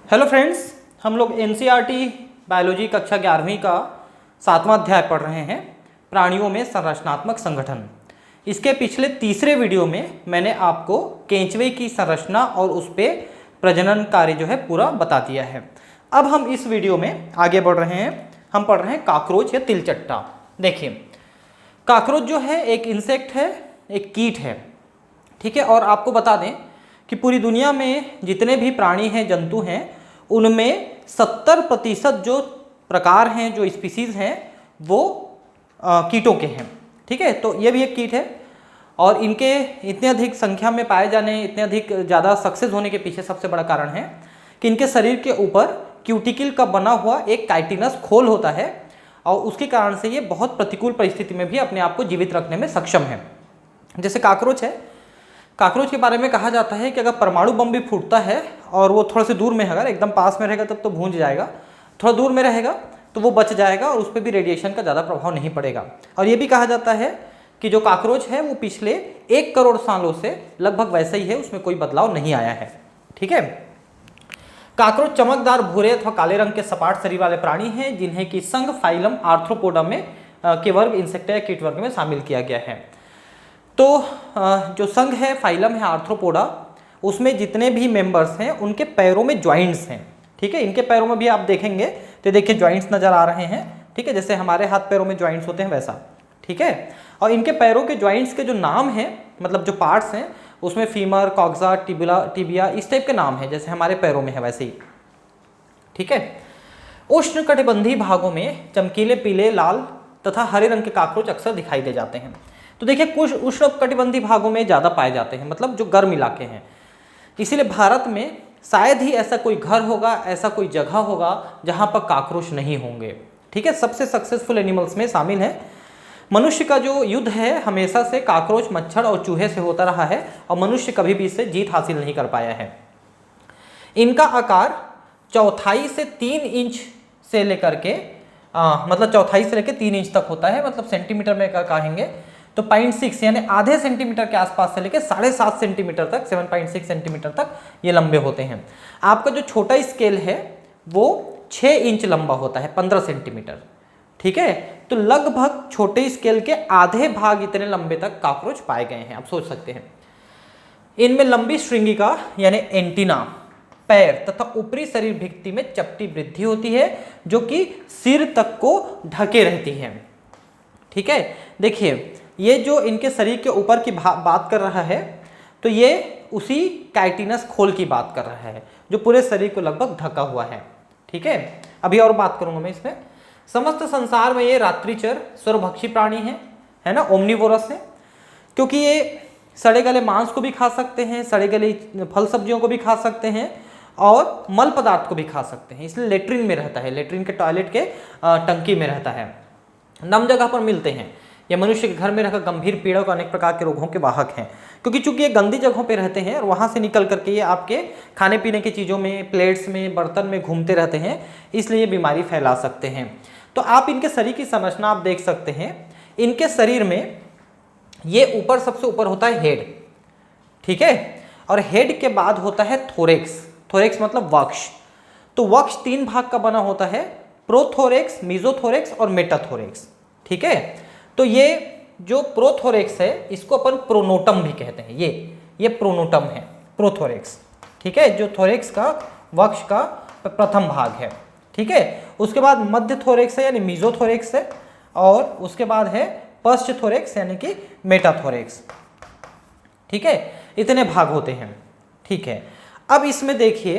Hello friends, हम लोग NCERT biology कक्षा 11वीं का 7वां अध्याय पढ़ रहे हैं, प्राणियों में संरचनात्मक संगठन। इसके पिछले तीसरे वीडियो में मैंने आपको केंचुए की संरचना और उस पर प्रजनन कार्य जो है पूरा बता दिया है। अब हम इस वीडियो में आगे बढ़ रहे हैं, हम पढ़ रहे हैं काकरोच या तिलचट्टा। देखिए, काकरोच जो है एक इंसेक्ट है, एक कीट है, ठीक है। और आपको बता दें कि पूरी दुनिया में जितने भी प्राणी हैं, जंतु हैं, उनमें 70% जो प्रकार हैं, जो स्पीसीज हैं, वो कीटों के हैं, ठीक है। तो ये भी एक कीट है और इनके इतने अधिक संख्या में पाए जाने, इतने अधिक ज़्यादा सक्सेस होने के पीछे सबसे बड़ा कारण है कि इनके शरीर के ऊपर क्यूटिकल का बना हुआ एक काइटिनस खोल होता है और उसके कारण से ये बहुत प्रतिकूल परिस्थिति में भी अपने आप को जीवित रखने में सक्षम है। जैसे काकरोच है, काकरोच के बारे में कहा जाता है कि अगर परमाणु बम भी फूटता है और वो थोड़ा से दूर में है, अगर एकदम पास में रहेगा तब तो भूंज जाएगा, थोड़ा दूर में रहेगा तो वो बच जाएगा और उस पर भी रेडिएशन का ज़्यादा प्रभाव नहीं पड़ेगा। और ये भी कहा जाता है कि जो काकरोच है वो पिछले 1 करोड़ सालों से लगभग वैसे ही है, उसमें कोई बदलाव नहीं आया है, ठीक है। काकरोच चमकदार भूरे अथवा काले रंग के सपाट शरीर वाले प्राणी हैं जिन्हें कि संघ फाइलम आर्थ्रोपोडा में के वर्ग इंसेक्टा या कीट वर्ग में शामिल किया गया है। तो जो संघ है, फाइलम है आर्थ्रोपोडा, उसमें जितने भी मेंबर्स हैं उनके पैरों में जॉइंट्स हैं, ठीक है। इनके पैरों में भी आप देखेंगे तो देखिए जॉइंट्स नजर आ रहे हैं, ठीक है, जैसे हमारे हाथ पैरों में जॉइंट्स होते हैं वैसा, ठीक है। और इनके पैरों के जॉइंट्स के जो नाम हैं, मतलब जो पार्ट्स हैं, उसमें फीमर, कॉक्सा, टिबिया इस टाइप के नाम है, जैसे हमारे पैरों में है वैसे ही, ठीक है। उष्णकटिबंधीय भागों में चमकीले पीले, लाल तथा हरे रंग के काकरोच अक्सर दिखाई दे जाते हैं। तो देखिए, कुछ उष्णकटिबंधीय भागों में ज़्यादा पाए जाते हैं, मतलब जो गर्म इलाके हैं। इसीलिए भारत में शायद ही ऐसा कोई घर होगा, ऐसा कोई जगह होगा जहाँ पर काकरोच नहीं होंगे, ठीक है। सबसे सक्सेसफुल एनिमल्स में शामिल है। मनुष्य का जो युद्ध है हमेशा से काकरोच, मच्छर और चूहे से होता रहा है और मनुष्य कभी भी इससे जीत हासिल नहीं कर पाया है। इनका आकार चौथाई से 3 इंच से लेकर के मतलब चौथाई से लेकर 3 इंच तक होता है, मतलब सेंटीमीटर में कहेंगे तो 0.6 यानी आधे सेंटीमीटर के आसपास से लेकर 7.5 सेंटीमीटर तक, 7.6 सेंटीमीटर तक ये लंबे होते हैं। आपका जो छोटा स्केल है वो 6 इंच लंबा होता है, 15 सेंटीमीटर, ठीक है। तो लगभग छोटे स्केल के आधे भाग इतने लंबे तक काकरोच पाए गए हैं, आप सोच सकते हैं। इनमें लंबी श्रृंगिका यानी एंटीना, पैर तथा ऊपरी शरीर भित्ति में चपटी वृद्धि होती है जो कि सिर तक को ढके रहती है, ठीक है। देखिए, ये जो इनके शरीर के ऊपर की बात कर रहा है तो ये उसी काइटिनस खोल की बात कर रहा है जो पूरे शरीर को लगभग ढका हुआ है, ठीक है। अभी और बात करूंगा मैं इसमें। समस्त संसार में ये रात्रिचर सर्वभक्षी प्राणी है ना, ओमनिवोरस है, क्योंकि ये सड़े गले मांस को भी खा सकते हैं, सड़े गले फल सब्जियों को भी खा सकते हैं और मल पदार्थ को भी खा सकते हैं। इसलिए लेट्रिन में रहता है, लेट्रिन के टॉयलेट के टंकी में रहता है, नम जगह पर मिलते हैं। ये मनुष्य के घर में रहकर गंभीर पीड़क और अनेक प्रकार के रोगों के वाहक हैं, क्योंकि चूंकि ये गंदी जगहों पे रहते हैं और वहाँ से निकल करके ये आपके खाने पीने की चीज़ों में, प्लेट्स में, बर्तन में घूमते रहते हैं, इसलिए ये बीमारी फैला सकते हैं। तो आप इनके शरीर की संरचना आप देख सकते हैं। इनके शरीर में ये ऊपर सबसे ऊपर होता है हेड, ठीक है, और हेड के बाद होता है थोरेक्स। थोरेक्स मतलब वक्ष। तो वक्ष 3 भाग का बना होता है, प्रोथोरेक्स, मीजोथोरेक्स और मेटाथोरेक्स, ठीक है। तो ये जो प्रोथोरेक्स है इसको अपन प्रोनोटम भी कहते हैं, ये प्रोनोटम है, प्रोथोरेक्स, ठीक है, जो थोरेक्स का वक्ष का प्रथम भाग है, ठीक है। उसके बाद मध्य थोरेक्स है यानी मीजोथोरेक्स है और उसके बाद है पश्च थोरेक्स यानी कि मेटाथोरेक्स, ठीक है। इतने भाग होते हैं, ठीक है। अब इसमें देखिए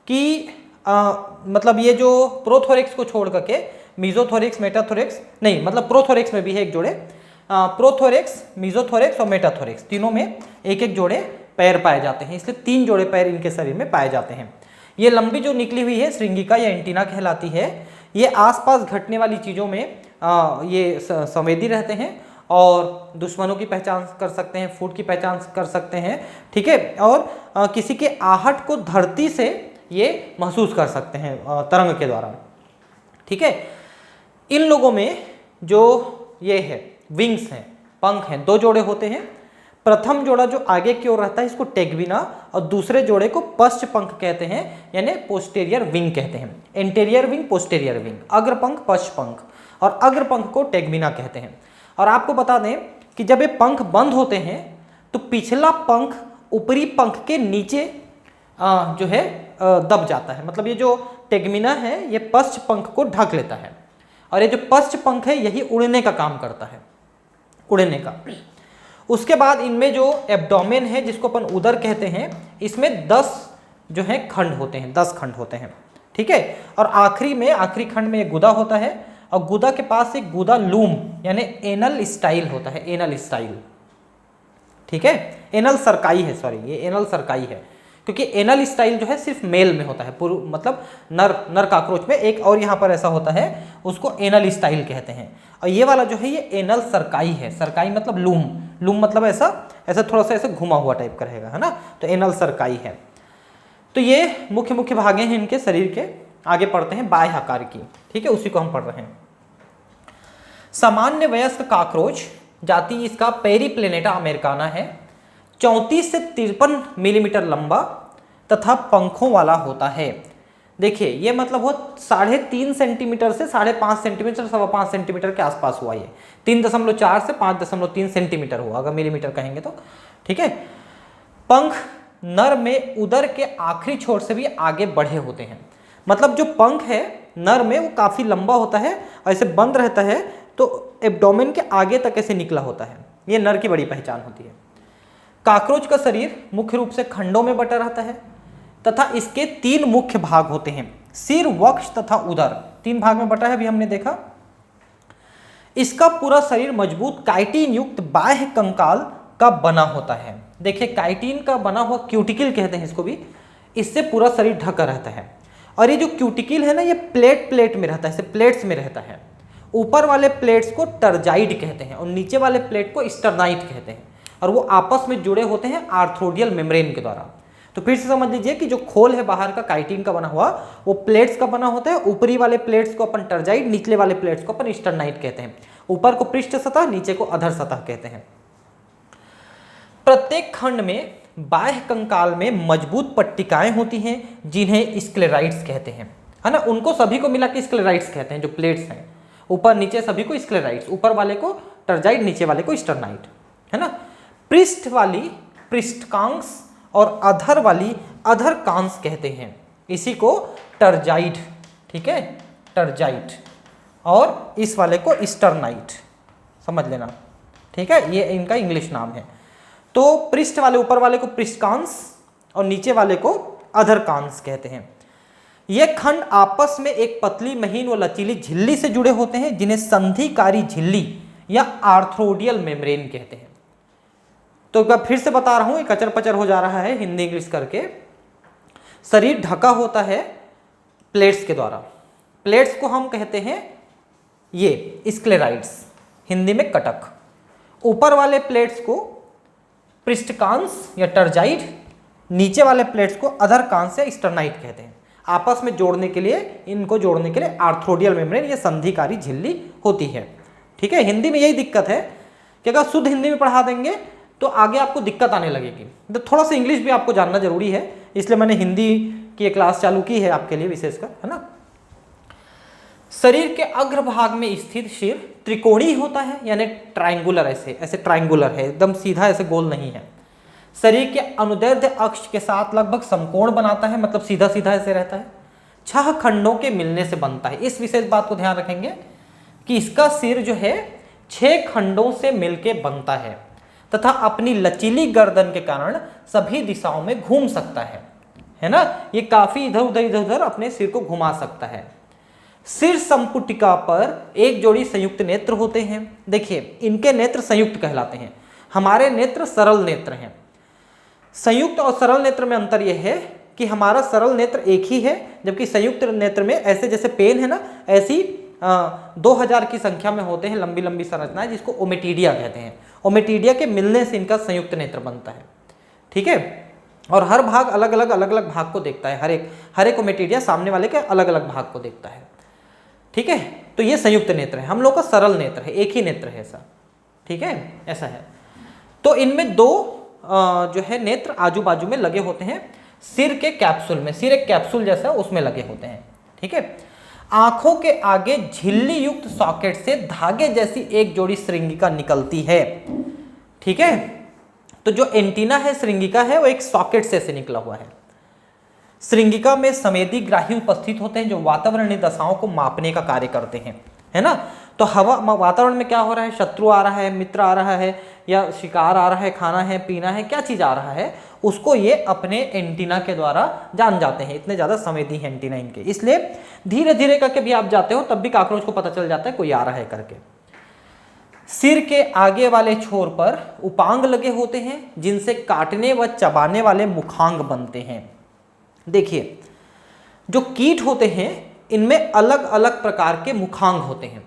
कि मतलब ये जो प्रोथोरेक्स को छोड़ करके मीजोथोरेक्स, मेटाथोरेक्स नहीं, मतलब प्रोथोरेक्स में भी है एक जोड़े, प्रोथोरेक्स, मीजोथोरेक्स और मेटाथोरेक्स तीनों में एक एक जोड़े पैर पाए जाते हैं, इसलिए 3 जोड़े पैर इनके शरीर में पाए जाते हैं। ये लंबी जो निकली हुई है श्रृंगिका या एंटीना कहलाती है। ये आसपास घटने वाली चीज़ों में ये संवेदी रहते हैं और दुश्मनों की पहचान कर सकते हैं, फूड की पहचान कर सकते हैं, ठीक है, और किसी के आहट को धरती से ये महसूस कर सकते हैं तरंग के द्वारा, ठीक है। इन लोगों में जो ये है विंग्स हैं, पंख हैं, 2 जोड़े होते हैं। प्रथम जोड़ा जो आगे की ओर रहता है इसको टेगविना और दूसरे जोड़े को पश्च पंख कहते हैं, यानी पोस्टेरियर विंग कहते हैं। एंटेरियर विंग, पोस्टेरियर विंग, अग्र पंख, पश्च पंख, और अग्र पंख को टेगविना कहते हैं। और आपको बता दें कि जब ये पंख बंद होते हैं तो पिछला पंख ऊपरी पंख के नीचे जो है दब जाता है, मतलब ये जो टेगमिना है ये पश्च पंख को ढक लेता है, और ये जो पश्च पंख है यही उड़ने का काम करता है, उड़ने का। उसके बाद इनमें जो एब्डोमेन है जिसको अपन उदर कहते हैं, इसमें 10 जो है खंड होते हैं, 10 खंड होते हैं, ठीक है। और आखिरी खंड में एक गुदा होता है, और गुदा के पास एक गुदा लूम यानी एनल स्टाइल होता है, एनल स्टाइल, ठीक है। एनल सरकाई है, सॉरी ये एनल सरकाई है, क्योंकि एनल स्टाइल जो है सिर्फ मेल में होता है, मतलब नर काकरोच में। एक और यहाँ पर ऐसा होता है, उसको एनल स्टाइल कहते हैं। और ये वाला जो है ये एनल सरकाई है, सरकाई मतलब लूम, लूम मतलब ऐसा थोड़ा सा ऐसे घुमा हुआ टाइप का रहेगा, है ना, तो एनल सरकाई है। तो ये मुख्य भागें हैं इनके शरीर के। आगे पढ़ते हैं बाह्य आकार की, ठीक है, उसी को हम पढ़ रहे हैं। सामान्य वयस्क काकरोच जाति इसका पेरिप्लेनेटा अमेरिकाना है, 34 से 53 मिलीमीटर लंबा तथा पंखों वाला होता है। देखिए ये मतलब वो 3.5 सेंटीमीटर से 5.5 सेंटीमीटर, 5.25 सेंटीमीटर के आसपास हुआ, ये 3.4 से 5.3 सेंटीमीटर हुआ अगर मिलीमीटर कहेंगे तो, ठीक है। पंख नर में उदर के आखिरी छोर से भी आगे बढ़े होते हैं, मतलब जो पंख है नर में वो काफ़ी लंबा होता है और ऐसे बंद रहता है, तो एब्डोमेन के आगे तक ऐसे निकला होता है, ये नर की बड़ी पहचान होती है। काकरोच का शरीर मुख्य रूप से खंडों में बटा रहता है तथा इसके 3 मुख्य भाग होते हैं, सिर, वक्ष तथा उदर, 3 भाग में बटा है, अभी हमने देखा। इसका पूरा शरीर मजबूत काइटिन युक्त बाह्य कंकाल का बना होता है। देखिए काइटिन का बना हुआ क्यूटिकल कहते हैं इसको भी, इससे पूरा शरीर ढका रहता है। और ये जो क्यूटिकल है ना, ये प्लेट में रहता है, ऐसे प्लेट्स में रहता है। ऊपर वाले प्लेट्स को टर्जाइड कहते हैं और नीचे वाले प्लेट को स्टर्नाइट कहते हैं, और वो आपस में जुड़े होते हैं आर्थ्रोडियल मेम्ब्रेन के द्वारा। तो फिर से समझ लीजिए कि जो खोल है बाहर का काइटिन का बना हुआ, वो प्लेट्स का बना होता है। ऊपरी वाले प्लेट्स को अपन टर्जाइड, निचले वाले प्लेट्स को अपन स्टर्नाइट कहते हैं। ऊपर को पृष्ठ सतह, नीचे को अधर सतह कहते हैं। प्रत्येक खंड में बाह्य कंकाल में मजबूत पट्टिकाएं होती हैं जिन्हें स्क्लेराइड्स कहते हैं, है ना। उनको सभी को मिला के स्क्लेराइड्स कहते हैं, जो प्लेट्स हैं ऊपर नीचे सभी को स्क्लेराइड्स, ऊपर वाले को टर्जाइड, नीचे वाले को स्टर्नाइट, है ना। पृष्ठ वाली पृष्ठकांश और अधर वाली अधरकांश कहते हैं, इसी को टर्जाइड, ठीक है, टर्जाइड, और इस वाले को स्टर्नाइट, समझ लेना, ठीक है, ये इनका इंग्लिश नाम है। तो पृष्ठ वाले ऊपर वाले को पृष्ठकांश और नीचे वाले को अधरकांश कहते हैं। ये खंड आपस में एक पतली, महीन व लचीली झिल्ली से जुड़े होते हैं जिन्हें संधिकारी झिल्ली या आर्थ्रोडियल मेम्ब्रेन कहते हैं। तो एक बार फिर से बता रहा हूं, ये कचर पचर हो जा रहा है हिंदी इंग्लिश करके। शरीर ढका होता है प्लेट्स के द्वारा, प्लेट्स को हम कहते हैं ये स्क्लेराइड्स, हिंदी में कटक। ऊपर वाले प्लेट्स को पृष्ठकांश या टर्जाइड, नीचे वाले प्लेट्स को अधरकांश या स्टर्नाइट कहते हैं। आपस में जोड़ने के लिए, इनको जोड़ने के लिए आर्थ्रोडियल मेम्ब्रेन या संधिकारी झिल्ली होती है, ठीक है। हिंदी में यही दिक्कत है कि अगर शुद्ध हिंदी में पढ़ा देंगे तो आगे आपको दिक्कत आने लगेगी, तो थोड़ा सा इंग्लिश भी आपको जानना जरूरी है, इसलिए मैंने हिंदी की एक क्लास चालू की है आपके लिए विशेषकर, है ना। शरीर के अग्रभाग में स्थित सिर त्रिकोणीय होता है, यानी ट्रायंगुलर, ऐसे ट्रायंगुलर है, एकदम सीधा ऐसे गोल नहीं है। शरीर के अनुदैर्ध्य अक्ष के साथ लगभग समकोण बनाता है, मतलब सीधा सीधा ऐसे रहता है। 6 खंडों के मिलने से बनता है। इस विशेष बात को ध्यान रखेंगे कि इसका सिर जो है 6 खंडों से मिलके बनता है तथा अपनी लचीली गर्दन के कारण सभी दिशाओं में घूम सकता है ना। ये काफी इधर उधर अपने सिर को घुमा सकता है। सिर संपुटिका पर एक जोड़ी संयुक्त नेत्र होते हैं। देखिए इनके नेत्र संयुक्त कहलाते हैं, हमारे नेत्र सरल नेत्र हैं। संयुक्त और सरल नेत्र में अंतर यह है कि हमारा सरल नेत्र एक ही है, जबकि संयुक्त नेत्र में ऐसे जैसे पेन है ना, ऐसी 2000 की संख्या में होते हैं लंबी लंबी संरचनाएं, जिसको ओमेटिडिया कहते हैं। ओमेटिडिया के मिलने से इनका संयुक्त नेत्र बनता है, ठीक है। और हर भाग अलग अलग भाग को देखता है, हर एक ओमेटिडिया सामने वाले के अलग अलग भाग को देखता है, ठीक है। तो ये संयुक्त नेत्र है, हम लोग का सरल नेत्र है, एक ही नेत्र है ऐसा, ठीक है, ऐसा है। तो इनमें दो जो है नेत्र आजू बाजू में लगे होते हैं, सिर के कैप्सूल में, सिर एक कैप्सूल जैसा उसमें लगे होते हैं। ठीक है, आंखों के आगे झिल्ली युक्त सॉकेट से धागे जैसी एक जोड़ी श्रृंगिका निकलती है। ठीक है, तो जो एंटीना है श्रृंगिका है वो एक सॉकेट से निकला हुआ है। श्रृंगिका में संवेदी ग्राही उपस्थित होते हैं जो वातावरणीय दशाओं को मापने का कार्य करते हैं, है ना। तो हवा वातावरण में क्या हो रहा है, शत्रु आ रहा है, मित्र आ रहा है, या शिकार आ रहा है, खाना है, पीना है, क्या चीज आ रहा है, उसको ये अपने एंटीना के द्वारा जान जाते हैं। इतने ज्यादा संवेदी है एंटीना इनके, इसलिए धीरे धीरे करके भी आप जाते हो तब भी कॉकरोच को पता चल जाता है कोई आ रहा है करके। सिर के आगे वाले छोर पर उपांग लगे होते हैं जिनसे काटने व चबाने वाले मुखांग बनते हैं। देखिए, जो कीट होते हैं इनमें अलग अलग प्रकार के मुखांग होते हैं,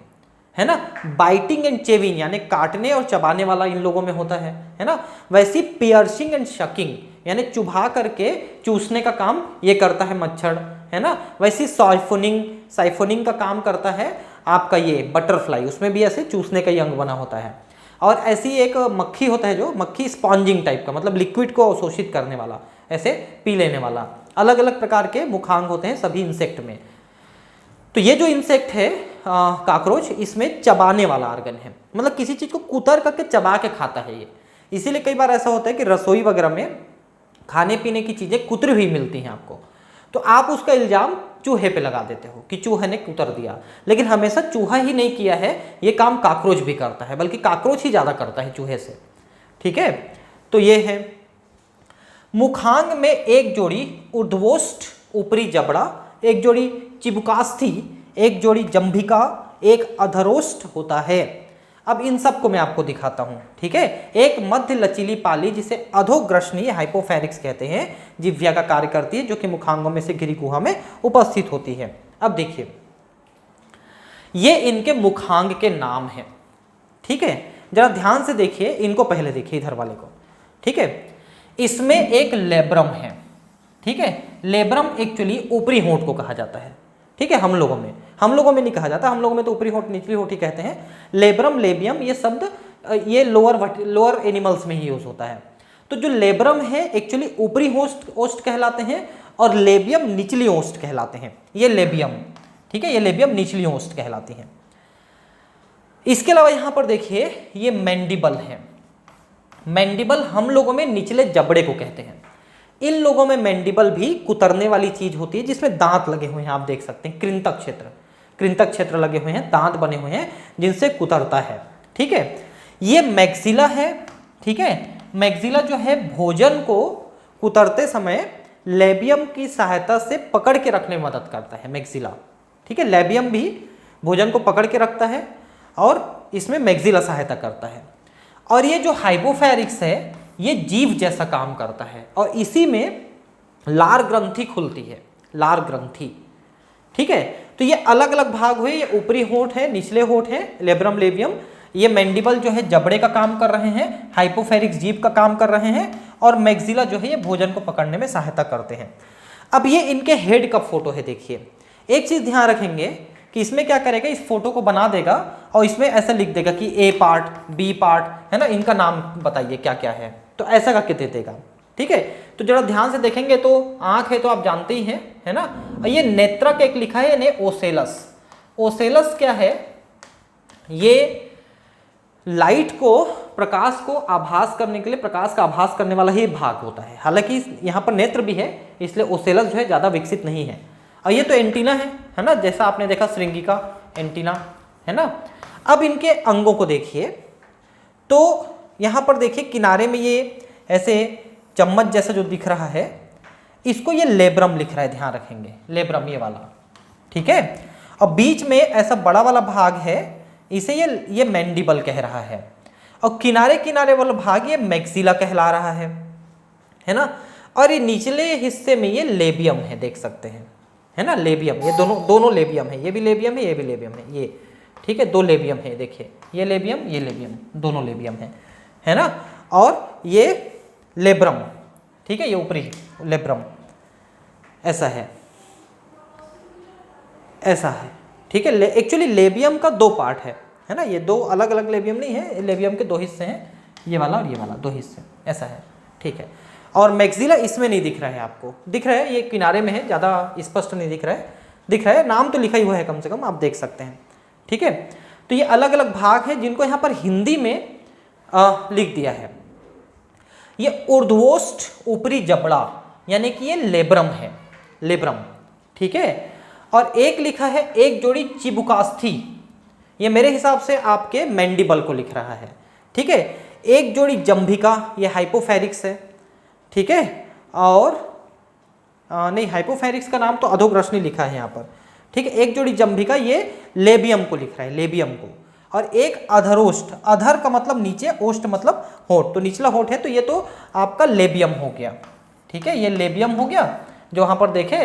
है ना। बाइटिंग एंड चेविंग यानी काटने और चबाने वाला इन लोगों में होता है ना। वैसी पियर्सिंग एंड शकिंग यानी चुभा करके चूसने का काम ये करता है मच्छर, है ना। वैसी साइफोनिंग का काम करता है आपका ये बटरफ्लाई, उसमें भी ऐसे चूसने का ही अंग बना होता है। और ऐसी एक मक्खी होता है जो मक्खी स्पॉन्जिंग टाइप का, मतलब लिक्विड को अवशोषित करने वाला, ऐसे पी लेने वाला। अलग अलग प्रकार के मुखांग होते हैं सभी इंसेक्ट में। तो ये जो इंसेक्ट है कॉकरोच, इसमें चबाने वाला आर्गन है, मतलब किसी चीज को कुतर करके चबा के खाता है ये। इसीलिए कई बार ऐसा होता है कि रसोई वगैरह में खाने पीने की चीजें कुतरी हुई मिलती हैं आपको, तो आप उसका इल्जाम चूहे पे लगा देते हो कि चूहे ने कुतर दिया, लेकिन हमेशा चूहा ही नहीं किया है, ये काम कॉकरोच भी करता है, बल्कि कॉकरोच ही ज्यादा करता है चूहे से। ठीक है, तो ये है। मुखांग में एक जोड़ी ऊर्ध्वोष्ठ ऊपरी जबड़ा, एक जोड़ी चिबुकास्थी, एक जोड़ी जंभिका, एक अधरोष्ठ होता है। अब इन सबको मैं आपको दिखाता हूं। ठीक है, एक मध्य लचीली पाली जिसे अधोग्रसनीय हाइपोफेरिक्स कहते हैं, जिह्वा का कार्य करती है, जो कि मुखांगों में से घिरी गुहा में उपस्थित होती है। अब देखिए, ये इनके मुखांग के नाम हैं। ठीक है, जरा ध्यान से देखिए, इनको पहले देखिए इधर वाले को। ठीक है, इसमें एक लेब्रम है। ठीक है, लेब्रम एक्चुअली ऊपरी होंठ को कहा जाता है। ठीक है, हम लोगों में नहीं कहा जाता, हम लोगों में तो ऊपरी होंठ निचली होंठ ही कहते हैं। लेब्रम, लेबियम, ये शब्द ये लोअर एनिमल्स में ही यूज होता है। तो जो लेब्रम है एक्चुअली ऊपरी ओष्ठ कहलाते हैं, और लेबियम निचली ओष्ठ कहलाते हैं। ये लेबियम, ठीक है, ये लेबियम निचली ओष्ठ कहलाती है। इसके अलावा यहां पर देखिए, ये मैंडिबल है। मैंडिबल हम लोगों में निचले जबड़े को कहते हैं। इन लोगों में मैंडिबल भी कुतरने वाली चीज होती है, जिसमें दांत लगे हुए हैं, आप देख सकते हैं। कृंतक क्षेत्र लगे हुए हैं, दांत बने हुए हैं जिनसे कुतरता है। ठीक है, ये मैक्सिला है। ठीक है, मैक्सिला जो है भोजन को कुतरते समय लेबियम की सहायता से पकड़ के रखने में मदद करता है मैक्सिला। ठीक है, लेबियम भी भोजन को पकड़ के रखता है और इसमें मैक्सिला सहायता करता है। और ये जो हाइपोफेरिक्स है ये जीभ जैसा काम करता है, और इसी में लार ग्रंथि खुलती है, लार ग्रंथि। ठीक है, तो ये अलग अलग भाग हुए। ये ऊपरी होंठ है, निचले होंठ है, लेब्रम, लेबियम। ये मैंडिबल जो है जबड़े का काम कर रहे हैं, हाइपोफेरिक्स जीभ का काम कर रहे हैं, और मैक्सिला जो है ये भोजन को पकड़ने में सहायता करते हैं। अब ये इनके हेड का फोटो है। देखिए, एक चीज ध्यान रखेंगे कि इसमें क्या करेगा, इस फोटो को बना देगा और इसमें ऐसा लिख देगा कि ए पार्ट, बी पार्ट, है ना, इनका नाम बताइए क्या क्या है, तो ऐसा करके दे देगा। ठीक है, तो जरा ध्यान से देखेंगे तो आंख है तो आप जानते ही हैं, है ना। और ये नेत्रक एक लिखा है, ने ओसेलस। ओसेलस क्या है, ये लाइट को, प्रकाश को आभास करने के लिए, प्रकाश का आभास करने वाला ही भाग होता है। हालांकि यहाँ पर नेत्र भी है, इसलिए ओसेलस जो है ज्यादा विकसित नहीं है। और ये तो एंटीना है ना, जैसा आपने देखा श्रृंगिका एंटीना, है ना। अब इनके अंगों को देखिए, तो यहां पर देखिए किनारे में ये ऐसे चम्मच जैसा जो दिख रहा है, इसको ये लेब्रम लिख रहा है, ध्यान रखेंगे, लेब्रम ये वाला। ठीक है, और बीच में ऐसा बड़ा वाला भाग है, इसे ये मैंडिबल कह रहा है, और किनारे किनारे वाला भाग ये मैक्सिला कहला रहा है ना। और ये निचले हिस्से में ये लेबियम है, देख सकते हैं, है ना, लेबियम। ये दोनों लेबियम है, ये भी लेबियम है, ये भी लेबियम है, ये। ठीक है, दो लेबियम है, देखिए, ये लेबियम, ये लेबियम, दोनों लेबियम है ना। और ये लेब्रम, ठीक है, ये ऊपरी लेब्रम ऐसा है, ऐसा है। ठीक है, एक्चुअली लेबियम का दो पार्ट है ना, ये दो अलग अलग लेबियम नहीं है, लेबियम के दो हिस्से हैं, ये वाला और ये वाला 2 हिस्से, ऐसा है, ठीक है। और मैक्सिला इसमें नहीं दिख रहा है, आपको दिख रहा है ये किनारे में है, ज़्यादा स्पष्ट नहीं दिख रहा है, दिख रहा है, नाम तो लिखा ही हुआ है कम से कम, आप देख सकते हैं, ठीक है। तो ये अलग अलग भाग है जिनको यहाँ पर हिंदी में लिख दिया है। ये ऊर्ध्वोष्ठ ऊपरी जबड़ा यानी कि ये लेब्रम है, लेब्रम, ठीक है। और एक लिखा है एक जोड़ी चिबुकास्थी, ये मेरे हिसाब से आपके मैंडिबल को लिख रहा है, ठीक है। एक जोड़ी जंभिका, ये हाइपोफेरिक्स है, ठीक है। और नहीं, हाइपोफेरिक्स का नाम तो अधोग्रसनी लिखा है यहाँ पर, ठीक है। एक जोड़ी जंभिका, ये लेबियम को लिख रहा है, लेबियम को। और एक अधरोष्ठ, अधर का मतलब नीचे, ओष्ठ मतलब होठ, तो निचला होठ है, तो ये तो आपका लेबियम हो गया, ठीक है। ये लेबियम हो गया जो वहाँ पर देखे,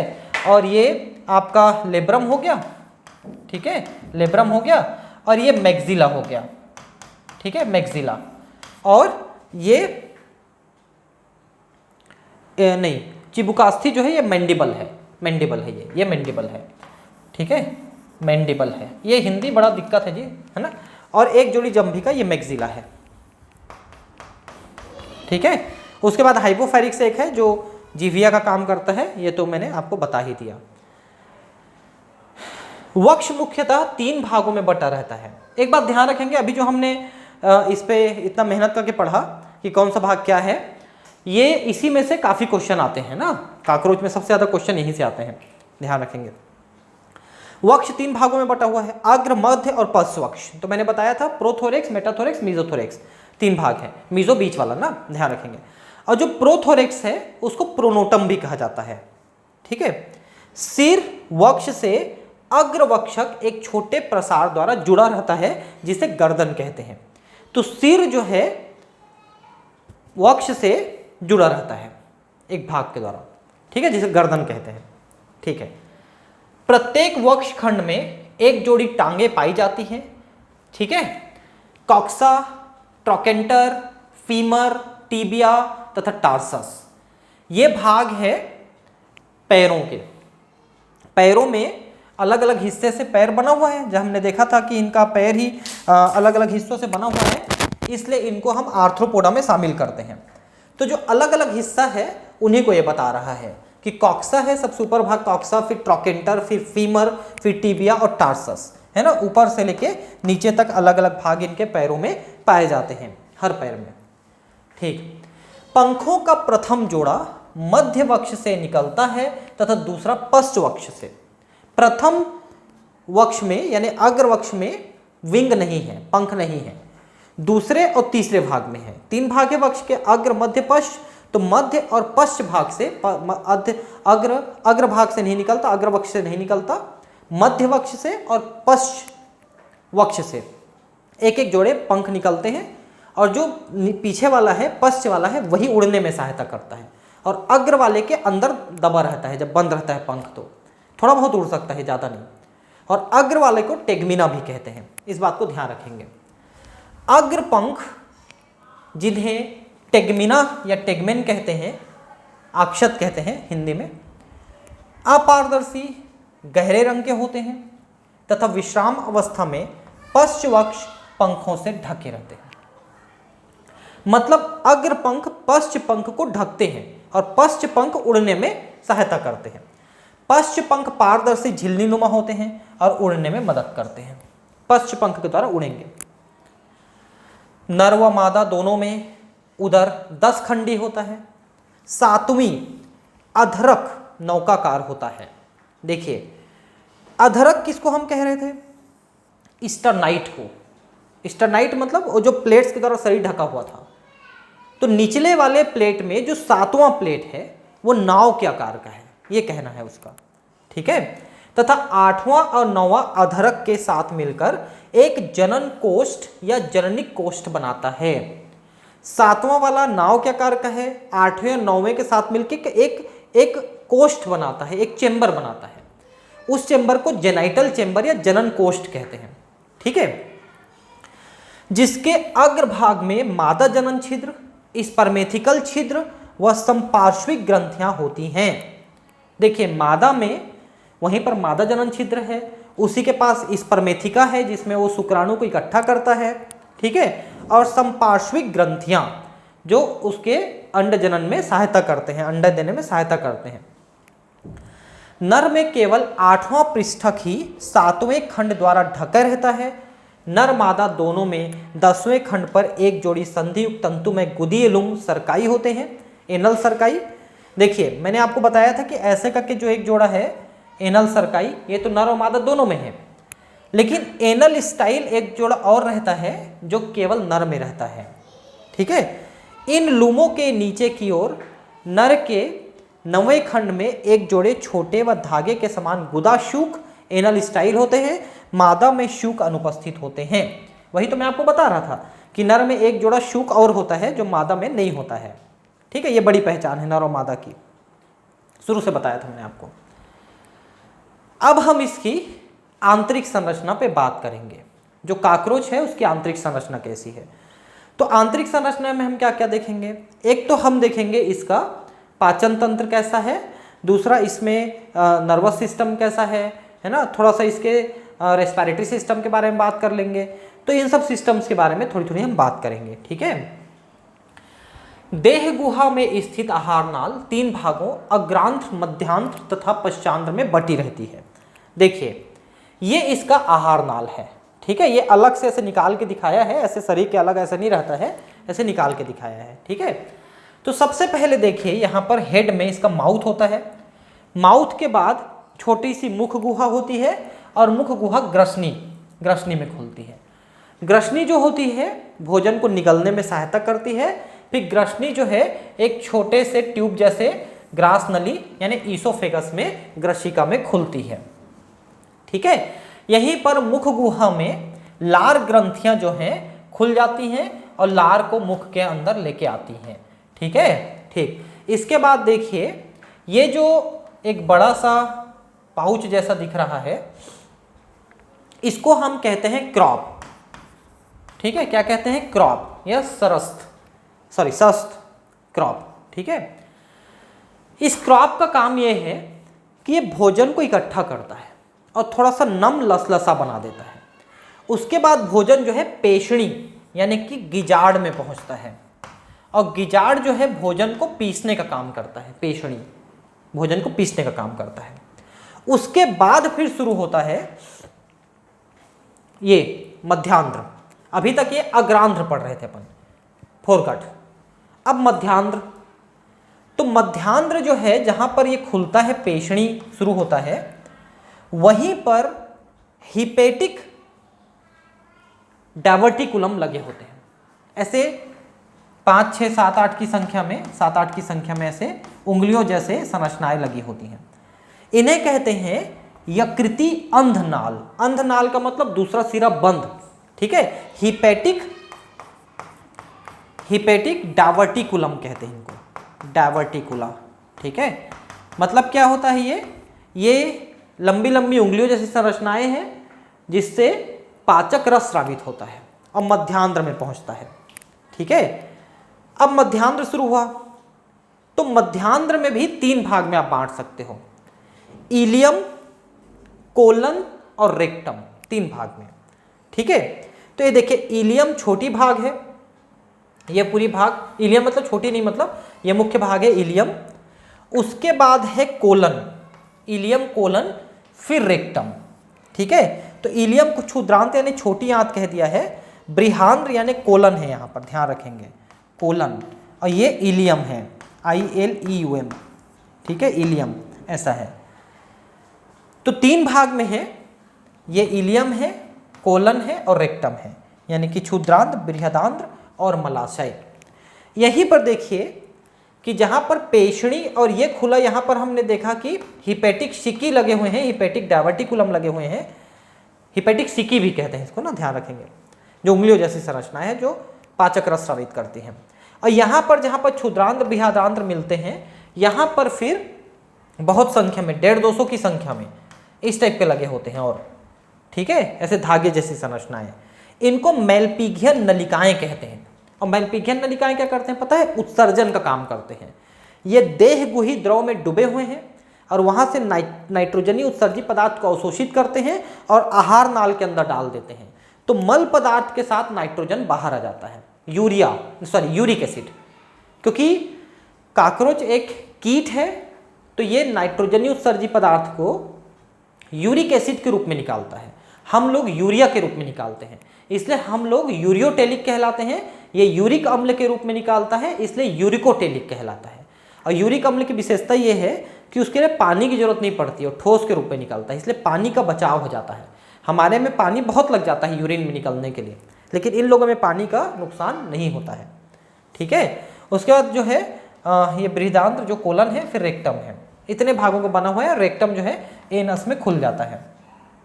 और ये आपका लेब्रम हो गया, ठीक है, लेब्रम हो गया। और ये मैक्सिला हो गया, ठीक है, मैक्सिला। और ये नहीं, चिबुकास्थी जो है ये मैंडिबल है, मैंडिबल है, ये मैंडिबल है, ठीक है, मैंडिबल है। ये हिंदी बड़ा दिक्कत है जी, है ना। और एक जोड़ी जंभिका, ये मैक्सिला है, ठीक है। उसके बाद हाइपोफेरिक्स एक है जो जीविया का काम करता है, ये तो मैंने आपको बता ही दिया। वक्ष मुख्यतः 3 भागों में बटा रहता है। एक बात ध्यान रखेंगे, अभी जो हमने इस पे इतना मेहनत करके पढ़ा कि कौन सा भाग क्या है, ये इसी में से काफ़ी क्वेश्चन आते हैं ना, काकरोच में सबसे ज़्यादा क्वेश्चन यहीं से आते हैं, ध्यान रखेंगे। वक्ष 3 भागों में बटा हुआ है, अग्र, मध्य और पश्च वक्ष। तो मैंने बताया था प्रोथोरेक्स, मेटाथोरेक्स, मीजोथोरेक्स, 3 भाग है, मीजो बीच वाला ना, ध्यान रखेंगे। और जो प्रोथोरेक्स है उसको प्रोनोटम भी कहा जाता है, ठीक है। सिर वक्ष से अग्रवक्षक एक छोटे प्रसार द्वारा जुड़ा रहता है जिसे गर्दन कहते हैं। तो सिर जो है वक्ष से जुड़ा रहता है एक भाग के द्वारा, ठीक है, जिसे गर्दन कहते हैं, ठीक है। प्रत्येक वक्ष खंड में एक जोड़ी टांगे पाई जाती हैं, ठीक है। कॉक्सा, ट्रोकेंटर, फीमर, टीबिया तथा टार्सस, ये भाग है पैरों के। पैरों में अलग अलग हिस्से से पैर बना हुआ है, जब हमने देखा था कि इनका पैर ही अलग अलग हिस्सों से बना हुआ है, इसलिए इनको हम आर्थ्रोपोडा में शामिल करते हैं। तो जो अलग अलग हिस्सा है उन्हीं को ये बता रहा है कि कॉक्सा है सबसे ऊपर भाग, कॉक्सा, फिर ट्रोकेंटर, फिर फीमर, फिर टीबिया और टार्सस, है ना। ऊपर से लेके नीचे तक अलग अलग भाग इनके पैरों में पाए जाते हैं, हर पैर में, ठीक। पंखों का प्रथम जोड़ा मध्य वक्ष से निकलता है तथा दूसरा पश्च वक्ष से। प्रथम वक्ष में यानी अग्र वक्ष में विंग नहीं है, पंख नहीं है, दूसरे और तीसरे भाग में है। 3 भाग है वक्ष के, अग्र, मध्य, पश्च। तो मध्य और पश्च भाग से, अग्र भाग से नहीं निकलता, अग्र वक्ष से नहीं निकलता, मध्य वक्ष से और पश्च वक्ष से एक एक जोड़े पंख निकलते हैं। और जो पीछे वाला है, पश्च वाला है, वही उड़ने में सहायता करता है, और अग्र वाले के अंदर दबा रहता है, जब बंद रहता है पंख तो थोड़ा बहुत उड़ सकता है, ज़्यादा नहीं। और अग्र वाले को टेगमिना भी कहते हैं, इस बात को ध्यान रखेंगे। अग्र पंख जिन्हें टेगमिना या टेगमेन कहते हैं, अक्षत कहते हैं हिंदी में, अपारदर्शी गहरे रंग के होते हैं तथा विश्राम अवस्था में पश्च वक्ष पंखों से ढके रहते हैं। मतलब अग्र पंख पश्च पंख को ढकते हैं और पश्च पंख उड़ने में सहायता करते हैं। पश्च पंख पारदर्शी झिल्ली नुमा होते हैं और उड़ने में मदद करते हैं, पश्च पंख के द्वारा उड़ेंगे। नर व मादा दोनों में उदर 10 खंडी होता है। 7वीं अधरक नौकाकार होता है। देखिए अधरक किसको हम कह रहे थे? स्टर्नाइट को। स्टर्नाइट मतलब वो जो प्लेट्स के द्वारा शरीर ढका हुआ था। तो निचले वाले प्लेट में जो 7वां प्लेट है वो नाव के आकार का है, ये कहना है उसका, ठीक है। तथा 8वां और 9वां अधरक के साथ मिलकर एक जनन कोष्ठ या जननिक कोष्ठ बनाता है। 7वां वाला नाव के आकार का है, 8वें और 9वें के साथ मिलकर एक कोष्ठ बनाता है, एक चेंबर बनाता है। उस चेंबर को जेनाइटल चेंबर या जनन कोष्ठ कहते हैं, ठीक है। जिसके अग्रभाग में मादा जनन छिद्र, स्पर्मेथिकल छिद्र व संपार्श्विक ग्रंथियां होती हैं। देखिए मादा में वहीं पर मादा जनन छिद्र है, उसी के पास स्पर्मेथिका है जिसमें वो शुक्राणु को इकट्ठा करता है, ठीक है, और संपार्श्विक ग्रंथियां जो उसके अंड जनन में सहायता करते हैं, अंडा देने में सहायता करते हैं। नर में केवल 8वां पृष्ठक ही 7वें खंड द्वारा ढका रहता है। नर मादा दोनों में 10वें खंड पर एक जोड़ी संधियुक्त तंतु में गुदीय लुंग सरकाई होते हैं, एनल सरकाई। देखिए मैंने आपको बताया था कि ऐसे करके जो एक जोड़ा है एनल सरकाई, ये तो नर और मादा दोनों में है, लेकिन एनल स्टाइल एक जोड़ा और रहता है जो केवल नर में रहता है। ठीक है, इन लूमों के नीचे की ओर नर के 9वें खंड में एक जोड़े छोटे व धागे के समान गुदाशूक एनल स्टाइल होते हैं, मादा में शूक अनुपस्थित होते हैं। वही तो मैं आपको बता रहा था कि नर में एक जोड़ा शूक और होता है जो मादा में नहीं होता है। ठीक है, ये बड़ी पहचान है नर और मादा की, शुरू से बताया था मैंने आपको। अब हम इसकी आंतरिक संरचना पे बात करेंगे। जो कॉकरोच है उसकी आंतरिक संरचना कैसी है। तो आंतरिक संरचना में हम क्या क्या देखेंगे, एक तो हम देखेंगे इसका पाचन तंत्र कैसा है, दूसरा इसमें नर्वस सिस्टम कैसा है ना, थोड़ा सा इसके रेस्पिरेटरी सिस्टम के बारे में बात कर लेंगे। तो इन सब सिस्टम्स के बारे में थोड़ी थोड़ी हम बात करेंगे। ठीक है, देह गुहा में स्थित आहार नाल 3 भागों अग्रांत्र, मध्यांत्र तथा पश्चांत्र में बटी रहती है। देखिए ये इसका आहार नाल है। ठीक है, ये अलग से ऐसे निकाल के दिखाया है, ऐसे शरीर के अलग ऐसे नहीं रहता है, ऐसे निकाल के दिखाया है। ठीक है, तो सबसे पहले देखिए यहाँ पर हेड में इसका माउथ होता है, माउथ के बाद छोटी सी मुख गुहा होती है और मुख गुहा ग्रसनी में खुलती है। ग्रसनी जो होती है भोजन को निगलने में सहायता करती है। फिर ग्रसनी जो है एक छोटे से ट्यूब जैसे ग्रास नली यानी ईसोफेगस में ग्रसिका में खुलती है। ठीक है, यहीं पर मुख गुहा में लार ग्रंथियां जो हैं खुल जाती हैं और लार को मुख के अंदर लेके आती हैं। ठीक है, ठीक, इसके बाद देखिए ये जो एक बड़ा सा पाउच जैसा दिख रहा है इसको हम कहते हैं क्रॉप। ठीक है, क्या कहते हैं, क्रॉप या सस्त क्रॉप। ठीक है, इस क्रॉप का काम यह है कि ये भोजन को इकट्ठा करता है और थोड़ा सा नम लसलसा बना देता है। उसके बाद भोजन जो है पेशणी यानी कि गिजाड़ में पहुंचता है और गिजाड़ जो है भोजन को पीसने का काम करता है, पेशणी भोजन को पीसने का काम करता है। उसके बाद फिर शुरू होता है ये मध्यांध्र। अभी तक ये अग्रांध्र पढ़ रहे थे अपन, फोरकट, अब मध्यांध्र। तो मध्यांध्र जो है जहां पर ये खुलता है, पेशणी शुरू होता है, वहीं पर हिपेटिक डाइवर्टिकुलम लगे होते हैं। ऐसे 5, 6, 7, 8 की संख्या में, 7, 8 की संख्या में ऐसे उंगलियों जैसे संरचनाएं लगी होती हैं। इन्हें कहते हैं यकृति अंधनाल। अंधनाल का मतलब दूसरा सिरा बंद। ठीक है, हिपेटिक डाइवर्टिकुलम कहते हैं इनको, डाइवर्टिकुला। ठीक है, मतलब क्या होता है, ये लंबी लंबी उंगलियों जैसी संरचनाएं हैं जिससे पाचक रस स्रावित होता है और मध्यांध्र में पहुंचता है। ठीक है, अब मध्यांध्र शुरू हुआ तो मध्यांध्र में भी 3 भाग में आप बांट सकते हो, इलियम, कोलन और रेक्टम, 3 भाग में। ठीक है, तो ये देखिए इलियम छोटी भाग है, ये पूरी भाग, इलियम मतलब छोटी नहीं, मतलब ये मुख्य भाग है इलियम। उसके बाद है कोलन, इलियम, कोलन, फिर रेक्टम। ठीक है, तो इलियम को क्षुद्रांत यानी छोटी आंत कह दिया है, बृहांद्र यानी कोलन है, यहाँ पर ध्यान रखेंगे कोलन, और ये इलियम है, ILEUM। ठीक है, इलियम ऐसा है। तो 3 भाग में है, ये इलियम है, कोलन है और रेक्टम है, यानी कि क्षुद्रांत, बृहदांत्र और मलाशय। यहीं पर देखिए कि जहां पर पेशणी और ये खुला, यहां पर हमने देखा कि हिपेटिक सिकी लगे हुए हैं, हिपेटिक डाइवर्टिकुलम लगे हुए हैं, हिपेटिक सिकी भी कहते हैं इसको ना, ध्यान रखेंगे, जो उंगलियों जैसी संरचना है जो पाचक रस स्रावित करती हैं। और यहाँ पर जहाँ पर क्षुद्रांत्र बृहदांत्र मिलते हैं, यहाँ पर फिर बहुत संख्या में, 150-200 की संख्या में इस टाइप के लगे होते हैं। और ठीक है, ऐसे धागे जैसी संरचनाएं, इनको मेलपिघियन नलिकाएं कहते हैं। और मेलपिघियन नलिकाएं क्या करते हैं पता है, उत्सर्जन का काम करते हैं। ये देह गुही द्रव में डूबे हुए हैं और वहां से नाइट्रोजनी उत्सर्जित पदार्थ को अवशोषित करते हैं और आहार नाल के अंदर डाल देते हैं। तो मल पदार्थ के साथ नाइट्रोजन बाहर आ जाता है, यूरिक एसिड। क्योंकि काकरोच एक कीट है तो ये नाइट्रोजनी उत्सर्जी पदार्थ को यूरिक एसिड के रूप में निकालता है, हम लोग यूरिया के रूप में निकालते हैं, इसलिए हम लोग यूरियोटेलिक कहलाते हैं। ये यूरिक अम्ल के रूप में निकालता है इसलिए यूरिकोटेलिक कहलाता है। और यूरिक अम्ल की विशेषता ये है कि उसके लिए पानी की जरूरत नहीं पड़ती है, ठोस के रूप में निकलता है, इसलिए पानी का बचाव हो जाता है। हमारे में पानी बहुत लग जाता है यूरिन में निकलने के लिए, लेकिन इन लोगों में पानी का नुकसान नहीं होता है। ठीक है, उसके बाद जो है ये बृहदांत्र जो कोलन है, फिर रेक्टम है, इतने भागों का बना हुआ है। रेक्टम जो है एनस में खुल जाता है।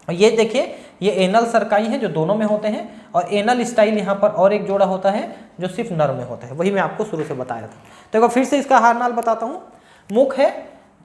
ये देखिए ये एनल सरकाई है जो दोनों में होते हैं, और एनल स्टाइल यहाँ पर और एक जोड़ा होता है जो सिर्फ नर में होता है, वही मैं आपको शुरू से बताया था। तो एक बार फिर से इसका हारनाल बताता हूँ। मुख है,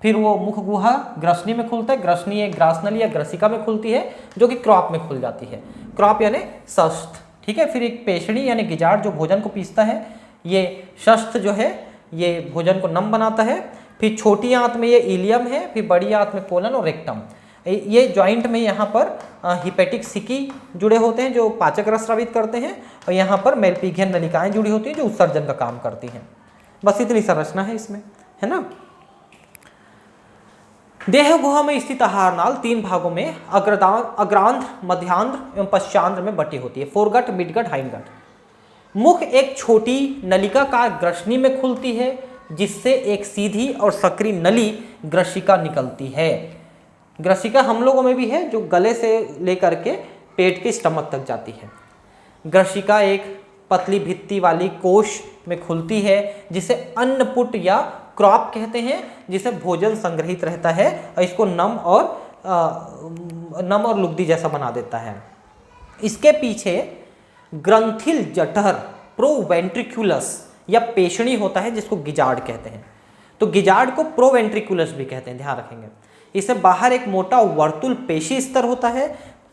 फिर वो मुख गुहा ग्रसनी में खुलता है, ग्रसनी एक ग्रासनली या ग्रसिका में खुलती है जो कि क्रॉप में खुल जाती है, क्रॉप यानी शस्त्र। ठीक है, फिर एक पेशड़ी यानी गिजाड़ जो भोजन को पीसता है, ये शस्त्र जो है ये भोजन को नम बनाता है। फिर छोटी आंत में ये इलियम है, फिर बड़ी आंत में कोलन और रेक्टम। ये जॉइंट में यहाँ पर हिपेटिक सिकी जुड़े होते हैं जो पाचक रस स्रावित करते हैं, और यहाँ पर मेलपीघियन नलिकाएं जुड़ी होती हैं जो उत्सर्जन का काम करती हैं। बस इतनी संरचना है इसमें, है ना। देह गुहा में स्थित आहारनाल 3 भागों में अग्रांध्र, मध्यांध्र एवं पश्चांध्र में बटी होती है, फोरगट, मिडगट, हाइंडगट। मुख एक छोटी नलिकाकार ग्रसनी में खुलती है जिससे एक सीधी और सक्रिय नली ग्रसिका निकलती है। ग्रसिका हम लोगों में भी है जो गले से लेकर के पेट के स्टमक तक जाती है। ग्रसिका एक पतली भित्ति वाली कोश में खुलती है जिसे अन्नपुट या क्रॉप कहते हैं, जिसे भोजन संग्रहित रहता है और इसको नम और लुगदी जैसा बना देता है। इसके पीछे ग्रंथिल जठर प्रोवेंट्रिकुलस या पेशणी होता है जिसको गिजाड़ कहते हैं। तो गिजाड़ को प्रोवेंट्रिकुलस भी कहते हैं, ध्यान रखेंगे। इससे बाहर एक मोटा वर्तुल पेशी स्तर होता है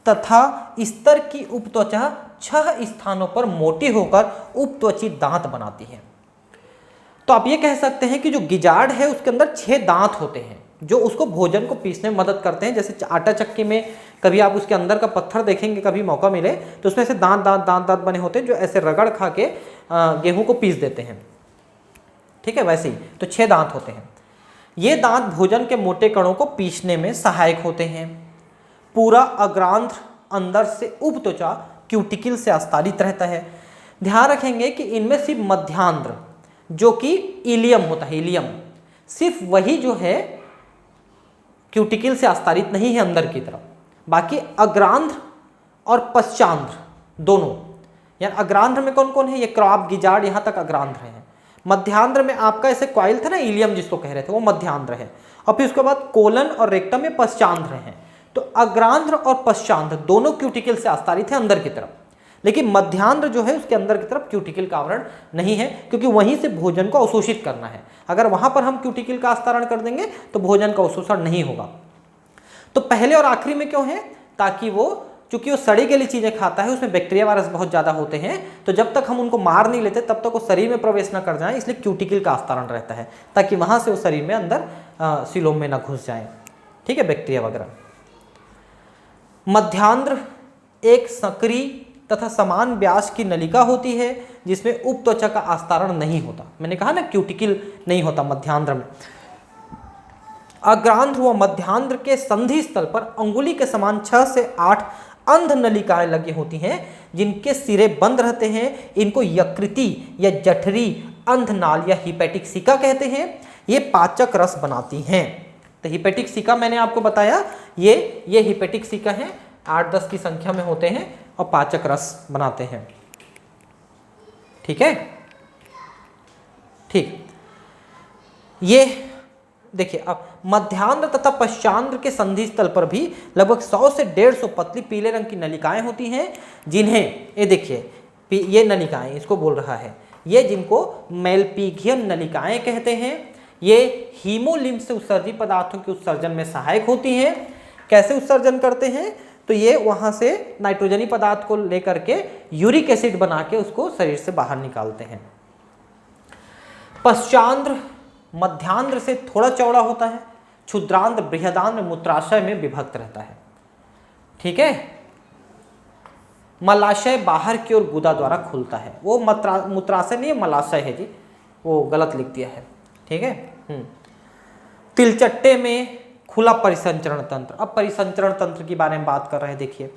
तथा स्तर की उपत्वचा 6 स्थानों पर मोटी होकर उपत्वची दांत बनाती है। तो आप ये कह सकते हैं कि जो गिजाड़ है उसके अंदर 6 दांत होते हैं जो उसको भोजन को पीसने में मदद करते हैं। जैसे आटा चक्की में कभी आप उसके अंदर का पत्थर देखेंगे, कभी मौका मिले तो उसमें से दांत बने होते हैं जो ऐसे रगड़ खा के गेहूं को पीस देते हैं। ठीक है, वैसे ही तो 6 दांत होते हैं। ये दांत भोजन के मोटे कणों को पीसने में सहायक होते हैं। पूरा अग्रांध्र अंदर से उपत्वचा क्यूटिकल से आस्तारित रहता है। ध्यान रखेंगे कि इनमें सिर्फ मध्यांध्र जो कि इलियम होता है, इलियम सिर्फ वही जो है क्यूटिकल से आस्तारित नहीं है अंदर की तरफ, बाकी अग्रांध्र और पश्चांध्र दोनों। यानी अग्रांध्र में कौन कौन है, ये क्रॉप, गिजाड़, यहाँ तक अग्रांध्र है। मध्यांध्र में आपका ऐसे कॉइल था ना, इलियम जिसको कह रहे थे, वो मध्यांध्र है। और फिर उसके बाद कोलन और रेक्टम में पश्चांध्र हैं। तो अग्रांध्र और पश्चांध्र दोनों क्यूटिकल से आस्तारित है अंदर की तरफ, लेकिन मध्यांध्र जो है उसके अंदर की तरफ क्यूटिकल का आवरण नहीं है, क्योंकि वहीं से भोजन को अवशोषित करना है। अगर वहां पर हम क्यूटिकल का आस्तरण कर देंगे तो भोजन का अवशोषण नहीं होगा। तो पहले और आखिरी में क्यों है, ताकि वो चूंकि वो सड़ी गली चीजें खाता है, उसमें बैक्टीरिया वायरस बहुत ज्यादा होते हैं, तो जब तक हम उनको मार नहीं लेते तब तक वो शरीर में प्रवेश न कर जाए, इसलिए क्यूटिकल का आस्तरण रहता है ताकि वहां से वो शरीर में अंदर सीलोम में न घुस जाए। ठीक है, बैक्टीरिया वगैरह। मध्यांध्र एक सक्रिय तथा समान व्यास की नलिका होती है जिसमें उपत्वचा का आस्तरण नहीं होता। मैंने कहा ना क्यूटिकल नहीं होता मध्यांध्र में। अग्रांध्र व मध्यांध्र के संधि स्थल पर अंगुली के समान 6 से 8 अंध नलिकाएं लगी होती हैं जिनके सिरे बंद रहते हैं। इनको यकृति या जठरी अंधनाल या हिपेटिक सिका कहते हैं। ये पाचक रस बनाती हैं। तो हिपेटिक सिका मैंने आपको बताया, ये हिपेटिक सिका है, 8-10 की संख्या में होते हैं और पाचक रस बनाते हैं। ठीक है, ठीक। ये देखिए, अब मध्यांध्र तथा पश्चांध्र के संधि स्थल पर भी लगभग 100 से 150 पतली पीले रंग की नलिकाएं होती हैं, जिन्हें ये देखिए, ये नलिकाएं इसको बोल रहा है, ये जिनको मेलपीघियन नलिकाएं कहते हैं। ये हीमोलिम्फ से उत्सर्जित पदार्थों के उत्सर्जन में सहायक होती हैं। कैसे उत्सर्जन करते हैं, तो ये वहां से नाइट्रोजनी पदार्थ को लेकर के यूरिक एसिड बना के उसको शरीर से बाहर निकालते हैं। पश्चांध्र मध्यांध्र से थोड़ा चौड़ा होता है। क्षुद्रांध्र बृहदांध्र मूत्राशय में विभक्त रहता है। ठीक है, मलाशय बाहर की ओर गुदा द्वारा खुलता है। वो मूत्राशय नहीं है, मलाशय है जी, वो गलत लिख दिया है, ठीक है। तिलचट्टे में खुला परिसंचरण तंत्र। अब परिसंचरण तंत्र के बारे में बात कर रहे हैं, देखिए।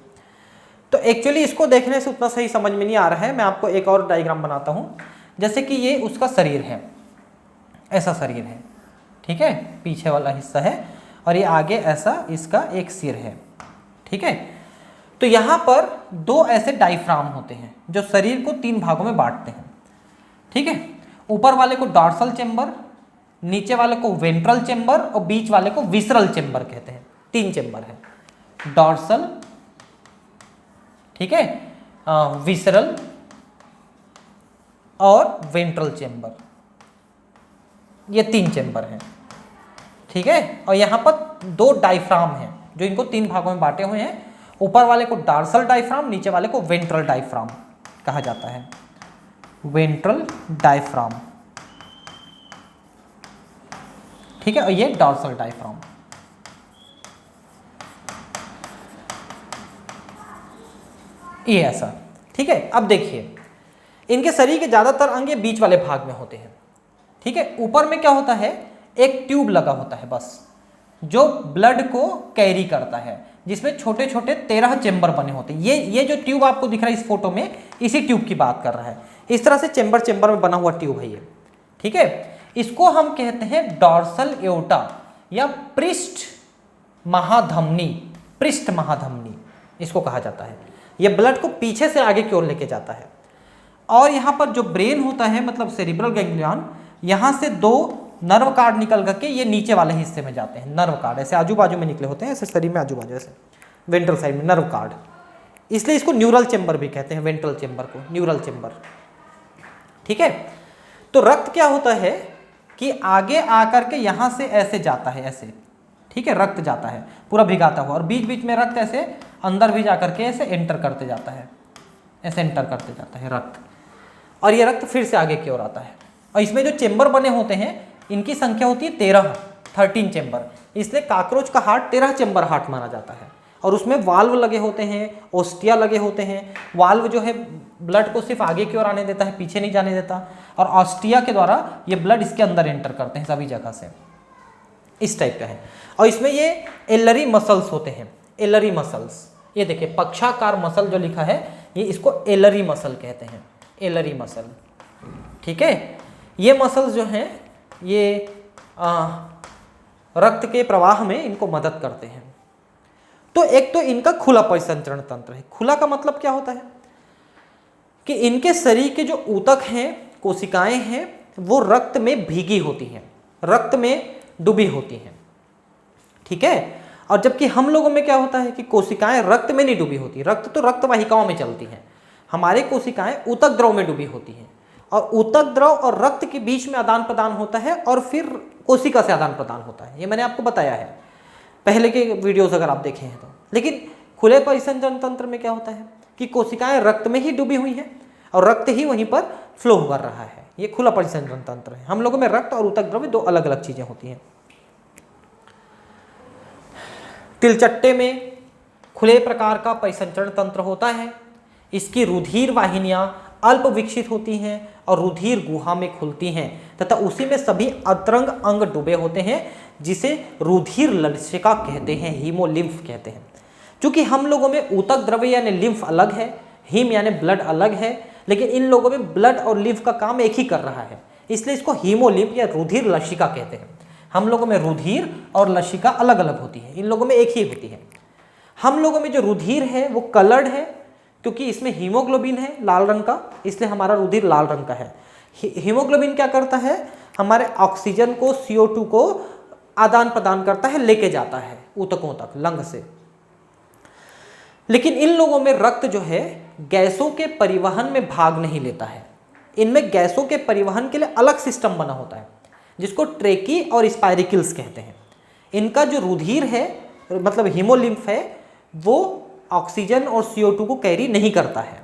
तो एक्चुअली इसको देखने से उतना सही समझ में नहीं आ रहा है, मैं आपको एक और डायग्राम बनाता हूँ। जैसे कि ये उसका शरीर है, ऐसा शरीर है, ठीक है, पीछे वाला हिस्सा है, और ये आगे ऐसा इसका एक सिर है, ठीक है। तो यहाँ पर दो ऐसे डायफ्राम होते हैं जो शरीर को 3 भागों में बांटते हैं, ठीक है। ऊपर वाले को डॉर्सल चेंबर, नीचे वाले को वेंट्रल चेंबर और बीच वाले को विसरल चेंबर कहते हैं। 3 चेंबर है, डॉर्सल, ठीक है, विसरल और वेंट्रल चेंबर, ये 3 चेंबर हैं, ठीक है। और यहाँ पर 2 डायफ्राम हैं जो इनको 3 भागों में बांटे हुए हैं। ऊपर वाले को डॉर्सल डायफ्राम, नीचे वाले को वेंट्रल डायफ्राम कहा जाता है, वेंट्रल डायफ्राम, ठीक है। और ये डॉर्सल डायफ्राम। ये ऐसा, ठीक है। अब देखिए, इनके शरीर के ज्यादातर अंग बीच वाले भाग में होते हैं, ठीक है। ऊपर में क्या होता है, एक ट्यूब लगा होता है बस, जो ब्लड को कैरी करता है, जिसमें छोटे छोटे 13 चेंबर बने होते हैं। ये जो ट्यूब आपको दिख रहा है इस फोटो में, इसी ट्यूब की बात कर रहा है। इस तरह से चेंबर चेंबर में बना हुआ ट्यूब है ये, ठीक है। इसको हम कहते हैं डॉर्सल एओर्टा या पृष्ठ महाधमनी, पृष्ठ महाधमनी इसको कहा जाता है। ये ब्लड को पीछे से आगे की ओर लेके जाता है। और यहाँ पर जो ब्रेन होता है, मतलब सेरिब्रल गैंग्लियन, यहाँ से 2 नर्व कार्ड निकल करके ये नीचे वाले हिस्से में जाते हैं। नर्व कार्ड ऐसे आजू बाजू में निकले होते हैं, ऐसे शरीर में आजू बाजू, ऐसे वेंट्रल साइड में नर्व कार्ड, इसलिए इसको न्यूरल चेंबर भी कहते हैं, वेंट्रल चेंबर को न्यूरल चेंबर, ठीक है। तो रक्त क्या होता है कि आगे आकर के यहाँ से ऐसे जाता है, ऐसे, ठीक है, रक्त जाता है पूरा भिगाता हुआ, और बीच बीच में रक्त ऐसे अंदर भी जाकर के ऐसे एंटर करते जाता है, ऐसे एंटर करते जाता है रक्त, और ये रक्त फिर से आगे की ओर आता है। और इसमें जो चेंबर बने होते हैं इनकी संख्या होती है 13 चेंबर, इसलिए काकरोच का हार्ट 13 चेंबर हार्ट माना जाता है। और उसमें वाल्व लगे होते हैं, ओस्टिया लगे होते हैं। वाल्व जो है ब्लड को सिर्फ आगे की ओर आने देता है, पीछे नहीं जाने देता, और ऑस्टिया के द्वारा ये ब्लड इसके अंदर एंटर करते हैं सभी जगह से, इस टाइप का है। और इसमें ये एलरी मसल्स होते हैं, एलरी मसल्स, ये देखिए पक्षाकार मसल जो लिखा है, ये इसको एलरी मसल कहते हैं, एलरी मसल, ठीक है। ये मसल्स जो हैं ये रक्त के प्रवाह में इनको मदद करते हैं। तो एक तो इनका खुला परिसंचरण तंत्र है। खुला का मतलब क्या होता है कि इनके शरीर के जो ऊतक हैं, कोशिकाएं हैं, वो रक्त में भीगी होती हैं, रक्त में डूबी होती हैं, ठीक है। और जबकि हम लोगों में क्या होता है कि कोशिकाएं रक्त में नहीं डूबी होती, रक्त तो रक्त वाहिकाओं में चलती हैं, हमारे कोशिकाएं ऊतक द्रव में डूबी होती हैं। और ऊतक द्रव और रक्त के बीच में आदान प्रदान होता है, और फिर कोशिका से आदान प्रदान होता है। ये मैंने आपको बताया है पहले के वीडियोस अगर आप देखे हैं तो। लेकिन खुले परिसंचरण तंत्र में क्या होता है कि कोशिकाएं रक्त में ही डूबी हुई हैं और रक्त ही वहीं पर फ्लो कर रहा है। ये खुला परिसंचरण तंत्र है। हम लोगों में रक्त और ऊतक द्रव 2 अलग अलग चीजें होती हैं। तिलचट्टे में खुले प्रकार का परिसंचरण तंत्र होता है। इसकी रुधिर वाहिनियां अल्प विकसित होती हैं और रुधिर गुहा में खुलती हैं तथा उसी में सभी अतरंग अंग डूबे होते हैं, जिसे रुधिर लसिका कहते हैं, हीमोलिम्फ कहते हैं। क्योंकि हम लोगों में ऊतक द्रव्य यानी लिम्फ अलग है, हीम यानी ब्लड अलग है, लेकिन इन लोगों में ब्लड और लिम्फ का काम एक ही कर रहा है, इसलिए इसको हीमोलिम्फ या रुधिर लसिका कहते हैं। हम लोगों में रुधिर और लसिका अलग अलग होती है, इन लोगों में एक ही होती है। हम लोगों में जो रुधिर है वो कलर्ड है, क्योंकि इसमें हीमोग्लोबिन है लाल रंग का, इसलिए हमारा रुधिर लाल रंग का है। हीमोग्लोबिन क्या करता है, हमारे ऑक्सीजन को, CO2 को आदान प्रदान करता है, लेके जाता है ऊतकों तक लंग से। लेकिन इन लोगों में रक्त जो है गैसों के परिवहन में भाग नहीं लेता है। इनमें गैसों के परिवहन के लिए अलग सिस्टम बना होता है, जिसको ट्रेकी और स्पाइरिकल्स कहते हैं। इनका जो रुधिर है, मतलब हीमोलिम्फ है, वो ऑक्सीजन और CO2 को कैरी नहीं करता है,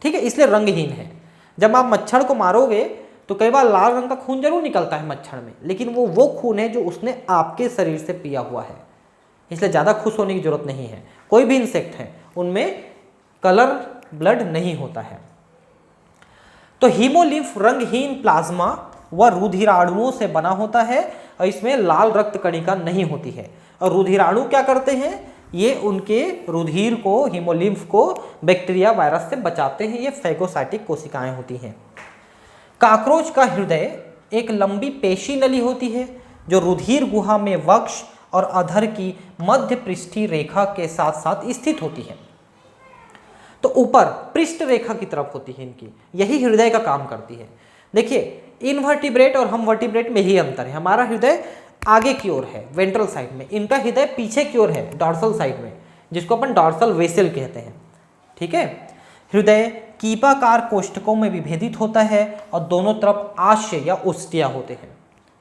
ठीक है, इसलिए रंगहीन है। जब आप मच्छर को मारोगे तो कई बार लाल रंग का खून जरूर निकलता है मच्छर में, लेकिन वो खून है जो उसने आपके शरीर से पिया हुआ है, इसलिए ज़्यादा खुश होने की जरूरत नहीं है। कोई भी इंसेक्ट है उनमें कलर ब्लड नहीं होता है। तो हीमोलिम्फ रंगहीन प्लाज्मा व रुधिराणुओं से बना होता है और इसमें लाल रक्त कणिका नहीं होती है। और रुधिराणु क्या करते हैं, ये उनके रुधिर को, हीमोलिम्फ को बैक्टीरिया वायरस से बचाते हैं। ये फैगोसाइटिक कोशिकाएं होती हैं। काकरोच का हृदय एक लंबी पेशी नली होती है जो रुधिर गुहा में वक्ष और अधर की मध्य पृष्ठीय रेखा के साथ साथ स्थित होती है। तो ऊपर पृष्ठ रेखा की तरफ होती है इनकी, यही हृदय का काम करती है। देखिए इनवर्टिब्रेट और हम वर्टिब्रेट में ही अंतर है। हमारा हृदय आगे की ओर है वेंट्रल साइड में, इनका हृदय पीछे की ओर है डॉर्सल साइड में, जिसको अपन डॉर्सल वेसल कहते हैं। ठीक है, हृदय कीपाकार कोष्ठकों में विभेदित होता है और दोनों तरफ आश्य या ओस्टिया होते हैं।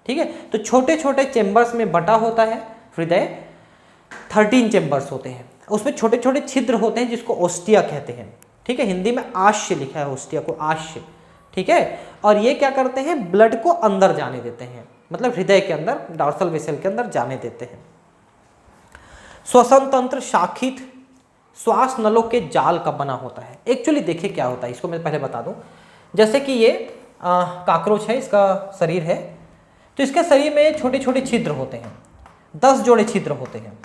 ठीक है, तो छोटे छोटे चेम्बर्स में बटा होता है हृदय, 13 चेम्बर्स होते हैं, उसमें छोटे छोटे छिद्र होते हैं जिसको ओस्टिया कहते हैं। ठीक है, हिंदी में आश्य लिखा है, ओस्टिया को आश्य। ठीक है, और ये क्या करते हैं, ब्लड को अंदर जाने देते हैं, मतलब हृदय के अंदर, डॉर्सल वेसल के अंदर जाने देते हैं। श्वसन तंत्र शाखित श्वास नलों के जाल का बना होता है। एक्चुअली देखिए क्या होता है, इसको मैं पहले बता दूं। जैसे कि ये काकरोच है, इसका शरीर है, तो इसके शरीर में छोटे छोटे छिद्र होते हैं, 10 जोड़े छिद्र होते हैं।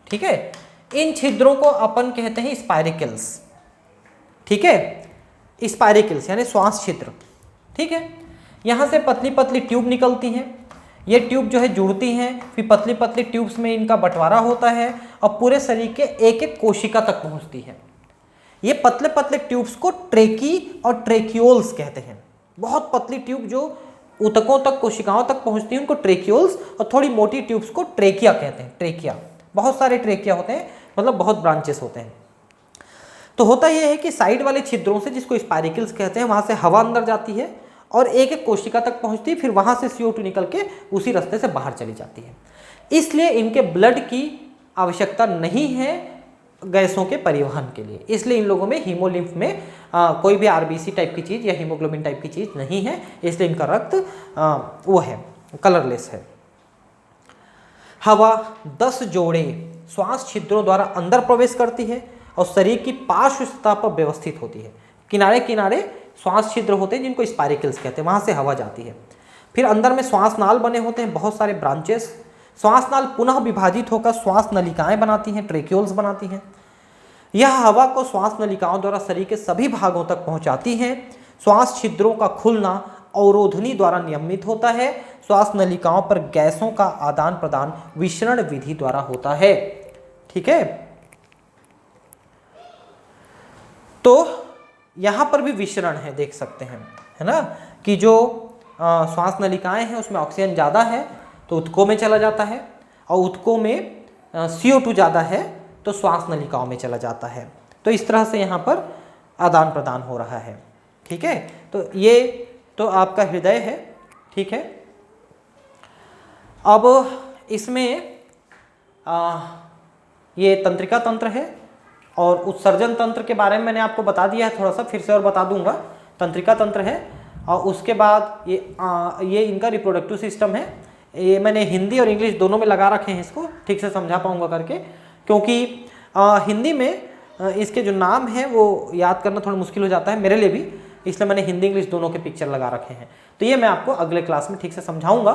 ठीक है, इन छिद्रों को अपन कहते हैं स्पाइरिकल्स। ठीक है, स्पाइरिकल्स यानी श्वास छिद्र। ठीक है, यहाँ से पतली पतली ट्यूब निकलती हैं, ये ट्यूब जो है जुड़ती हैं, फिर पतली पतली ट्यूब्स में इनका बंटवारा होता है और पूरे शरीर के एक एक कोशिका तक पहुँचती है। ये पतले पतले ट्यूब्स को ट्रेकी और ट्रेक्यूल्स कहते हैं। बहुत पतली ट्यूब जो ऊतकों तक, कोशिकाओं तक पहुँचती हैं उनको ट्रेक्यूल्स, और थोड़ी मोटी ट्यूब्स को ट्रेकिया कहते हैं। ट्रेकिया, बहुत सारे ट्रेकिया होते हैं, मतलब बहुत ब्रांचेस होते हैं। तो होता यह है कि साइड वाले छिद्रों से, जिसको स्पाइरिकल्स कहते हैं, वहाँ से हवा अंदर जाती है और एक एक कोशिका तक पहुँचती है, फिर वहाँ से CO2 निकल के उसी रास्ते से बाहर चली जाती है। इसलिए इनके ब्लड की आवश्यकता नहीं है गैसों के परिवहन के लिए, इसलिए इन लोगों में हीमोलिम्फ में कोई भी RBC टाइप की चीज़ या हीमोग्लोबिन टाइप की चीज़ नहीं है, इसलिए इनका रक्त वो है, कलरलेस है। हवा 10 जोड़े श्वास छिद्रों द्वारा अंदर प्रवेश करती है और शरीर की पार्श्व सतह पर व्यवस्थित होती है। किनारे किनारे श्वास छिद्र होते हैं जिनको स्पाइरिकल्स कहते हैं, वहाँ से हवा जाती है। फिर अंदर में श्वास नाल बने होते हैं, बहुत सारे ब्रांचेस। श्वास नाल पुनः विभाजित होकर श्वास नलिकाएं बनाती हैं, ट्रेक्यूल्स बनाती हैं। यह हवा को श्वास नलिकाओं द्वारा शरीर के सभी भागों तक पहुँचाती हैं। श्वास छिद्रों का खुलना अवरोधनी द्वारा नियमित होता है। श्वास नलिकाओं पर गैसों का आदान प्रदान विसरण विधि द्वारा होता है। ठीक है, तो यहाँ पर भी विसरण है, देख सकते हैं, है ना, कि जो श्वास नलिकाएं हैं उसमें ऑक्सीजन ज़्यादा है तो ऊतकों में चला जाता है, और ऊतकों में CO2 ज़्यादा है तो श्वास नलिकाओं में चला जाता है। तो इस तरह से यहाँ पर आदान प्रदान हो रहा है। ठीक है, तो ये तो आपका हृदय है। ठीक है, अब इसमें ये तंत्रिका तंत्र है और उत्सर्जन तंत्र के बारे में मैंने आपको बता दिया है, थोड़ा सा फिर से और बता दूंगा। तंत्रिका तंत्र है और उसके बाद ये इनका रिप्रोडक्टिव सिस्टम है। ये मैंने हिंदी और इंग्लिश दोनों में लगा रखे हैं, इसको ठीक से समझा पाऊंगा करके, क्योंकि हिंदी में इसके जो नाम हैं वो याद करना थोड़ा मुश्किल हो जाता है मेरे लिए भी, इसलिए मैंने हिंदी इंग्लिश दोनों के पिक्चर लगा रखे हैं। तो ये मैं आपको अगले क्लास में ठीक से समझाऊंगा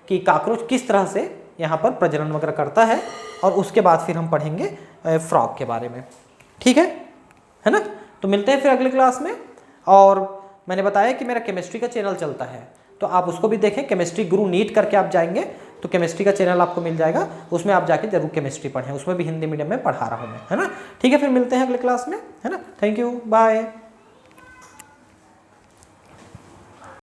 कि काकरोच किस तरह से यहाँ पर प्रजनन वगैरह करता है, और उसके बाद फिर हम पढ़ेंगे फ्रॉग के बारे में। ठीक है ना, तो मिलते हैं फिर अगले क्लास में। और मैंने बताया कि मेरा केमिस्ट्री का चैनल चलता है, तो आप उसको भी देखें। केमिस्ट्री गुरु नीट करके आप जाएंगे तो केमिस्ट्री का चैनल आपको मिल जाएगा, उसमें आप जाके जरूर केमिस्ट्री पढ़ें, उसमें भी हिंदी मीडियम में पढ़ा रहा हूँ मैं, है ना। ठीक है, फिर मिलते हैं अगले क्लास में, है ना। Thank you, bye.